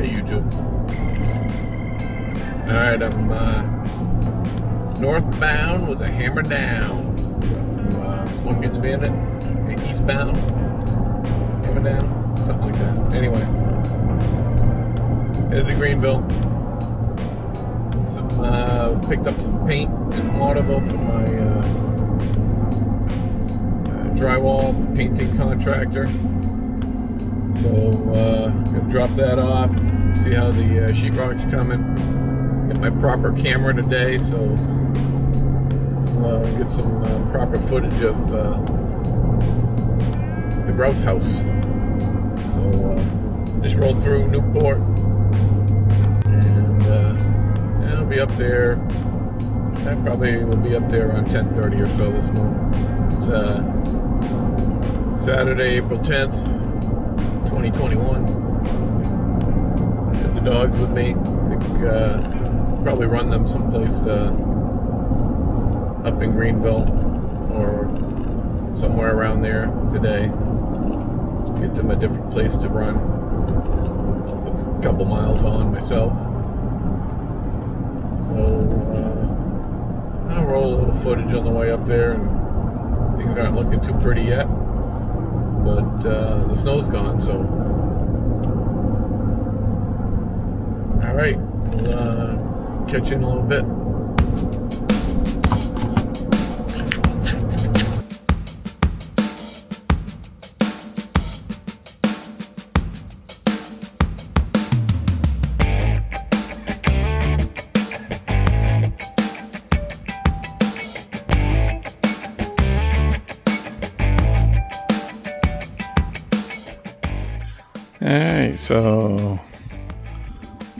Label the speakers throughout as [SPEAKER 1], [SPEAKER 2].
[SPEAKER 1] Hey YouTube. Alright, I'm northbound with a hammer down. From Smokey and the Bandit. Eastbound. Hammer down. Something like that. Anyway. Headed to Greenville. Picked up some paint in Waterville for my drywall painting contractor. So gonna drop that off, see how the sheetrock's coming. Get my proper camera today, so get some proper footage of the Grouse House. So just rolled through Newport, and I'll be up there. I probably will be up there around 10:30 or so this morning. It's Saturday, April 10th. 2021. Got the dogs with me. I think probably run them someplace up in Greenville or somewhere around there today. Get them a different place to run. I'll put a couple miles on myself. So I'll roll a little footage on the way up there, and things aren't looking too pretty yet. But the snow's gone, so all right, we'll catch you in a little bit. Alright, so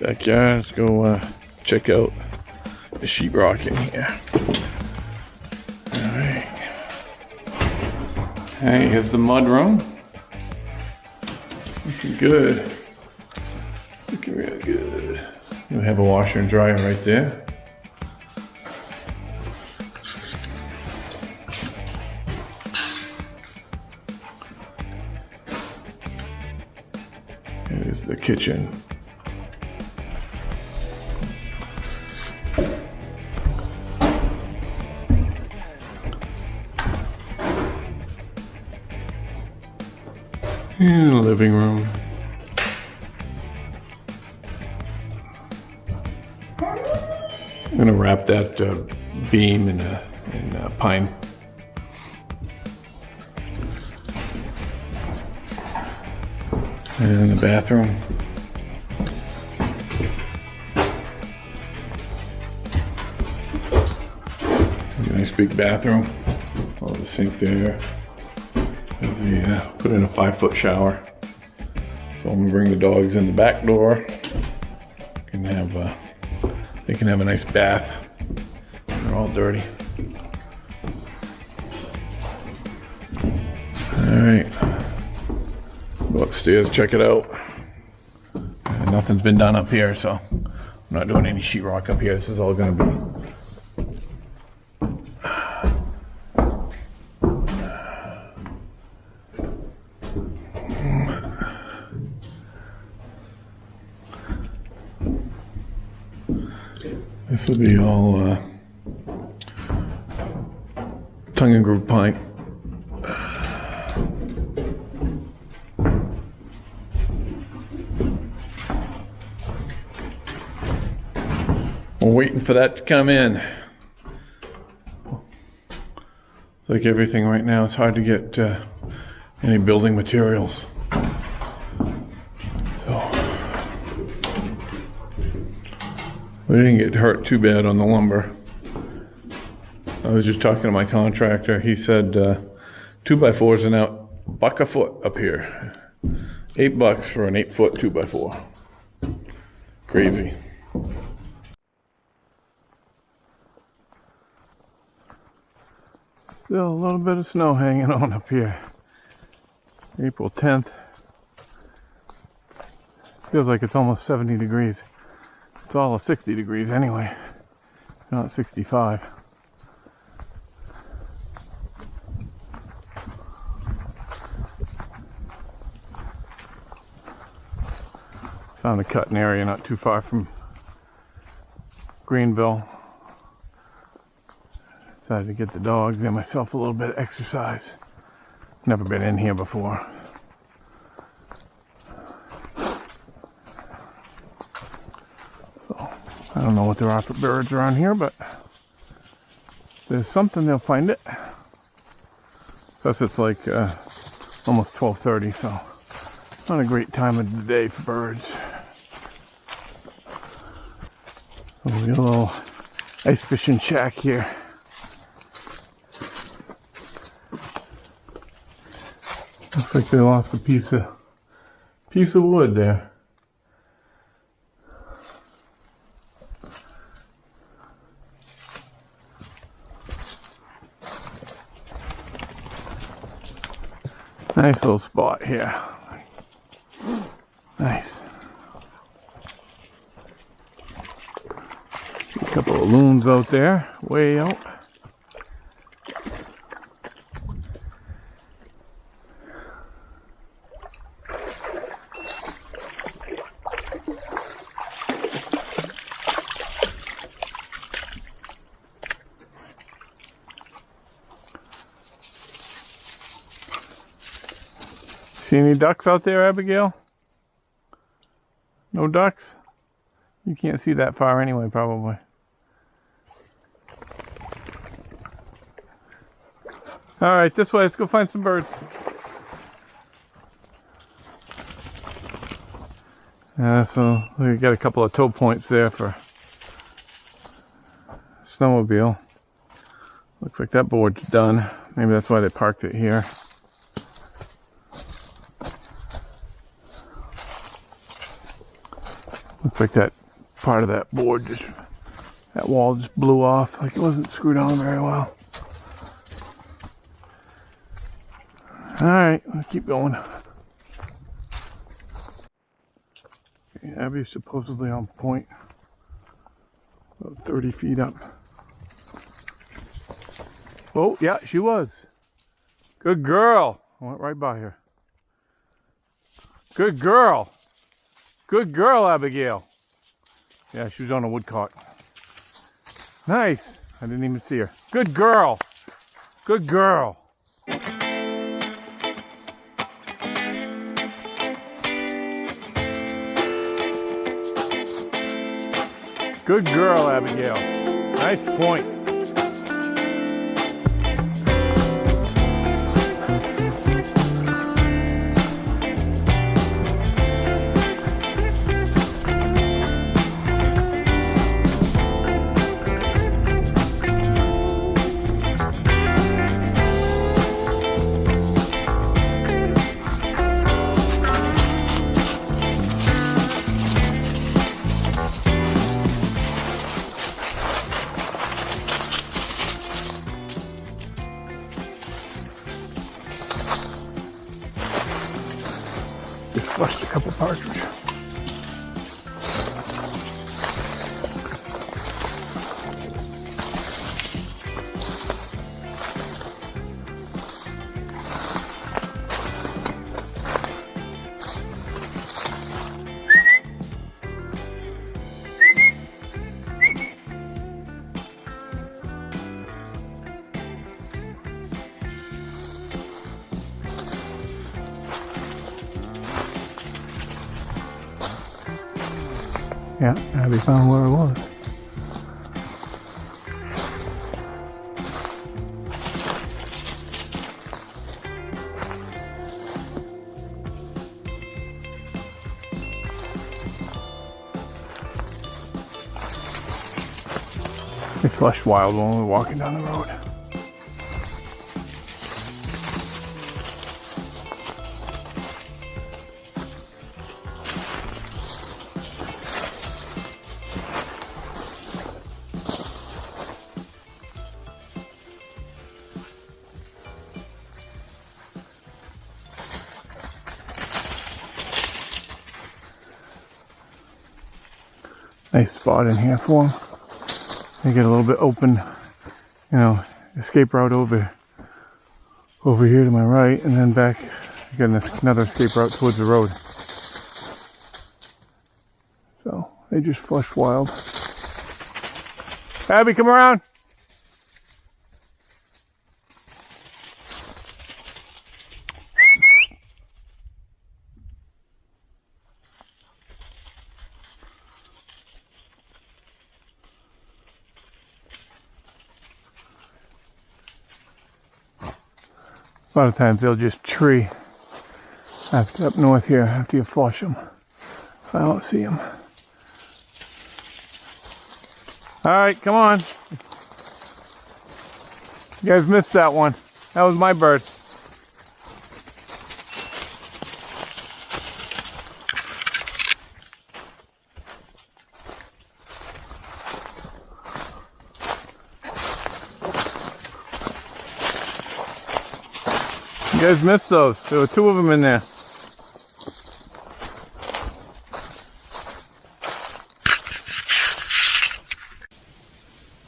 [SPEAKER 1] backyard, let's go check out the sheetrock in here. Alright. Alright, here's the mud room. Looking good. Looking really good. We have a washer and dryer right there. Here's the kitchen. And the living room. I'm gonna wrap that beam in pine. And the bathroom. Nice big bathroom. Oh, the sink there. Put in a 5-foot shower. So I'm gonna bring the dogs in the back door. They can have a nice bath. They're all dirty. All right. Go upstairs, check it out. Nothing's been done up here, so I'm not doing any sheetrock up here. This is all gonna be this will be all tongue and groove pine. We're waiting for that to come in. It's like everything right now, it's hard to get any building materials. So we didn't get hurt too bad on the lumber. I was just talking to my contractor. He said 2x4s are now $1 a foot up here. $8 for an 8-foot 2x4. Crazy. Still a little bit of snow hanging on up here. April 10th. Feels like it's almost 70 degrees. It's all 60 degrees anyway, not 65. Found a cutting area not too far from Greenville. Decided to get the dogs and myself a little bit of exercise. Never been in here before. So, I don't know what there are for birds around here, but if there's something, they'll find it. Plus it's like almost 12:30, so not a great time of the day for birds. So we got a little ice fishing shack here. Looks like they lost a piece of wood there. Nice little spot here. Nice. A couple of loons out there, way out. See any ducks out there, Abigail? No ducks? You can't see that far anyway, probably. Alright, this way, let's go find some birds. So we got a couple of tow points there for snowmobile. Looks like that board's done. Maybe that's why they parked it here. Looks like that part of that board that wall just blew off, like it wasn't screwed on very well. Alright, let's keep going. Okay, Abby's supposedly on point. About 30 feet up. Oh, yeah, she was. Good girl. I went right by her. Good girl. Good girl, Abigail. Yeah, she was on a woodcock. Nice. I didn't even see her. Good girl. Good girl. Good girl, Abigail. Nice point. Just flushed a couple partridge. Yeah, Abby found where it was. We flushed wild when we were walking down the road. Nice spot in here for them. They get a little bit open, you know, escape route over here to my right, and then back, I got another escape route towards the road. They just flushed wild. Abby, come around. A lot of times they'll just tree up north here after you flush them. I don't see them. All right, come on. You guys missed that one. That was my bird. You guys missed those. There were 2 of them in there.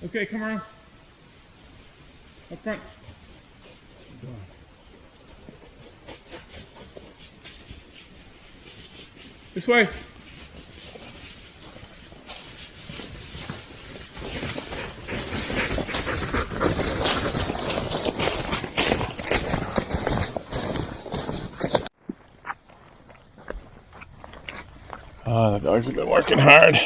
[SPEAKER 1] Okay, come around. Up front. This way. The dogs have been working hard.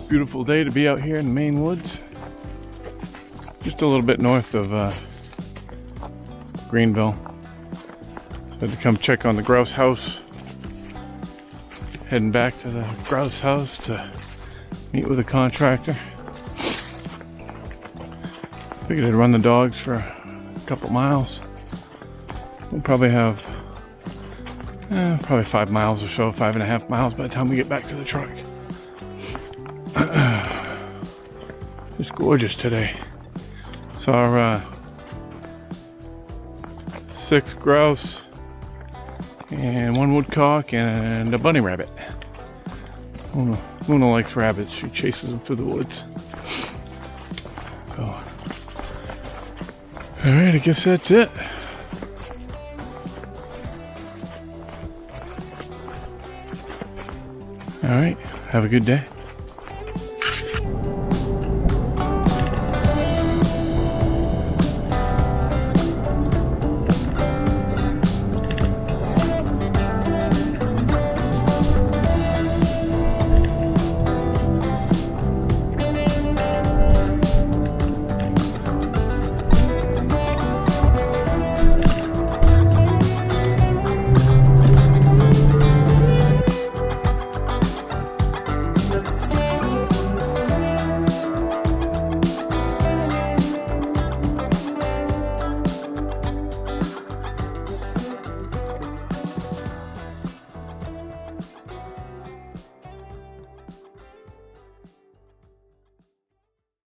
[SPEAKER 1] Beautiful day to be out here in the Maine woods. Just a little bit north of Greenville. So I had to come check on the Grouse House. Heading back to the Grouse House to meet with a contractor. Figured I'd run the dogs for a couple miles. We'll probably have probably 5 miles or so, 5.5 miles by the time we get back to the truck. It's gorgeous today. Saw 6 grouse and 1 woodcock and a bunny rabbit. Luna likes rabbits. She chases them through the woods. So, all right, I guess that's it. All right, have a good day.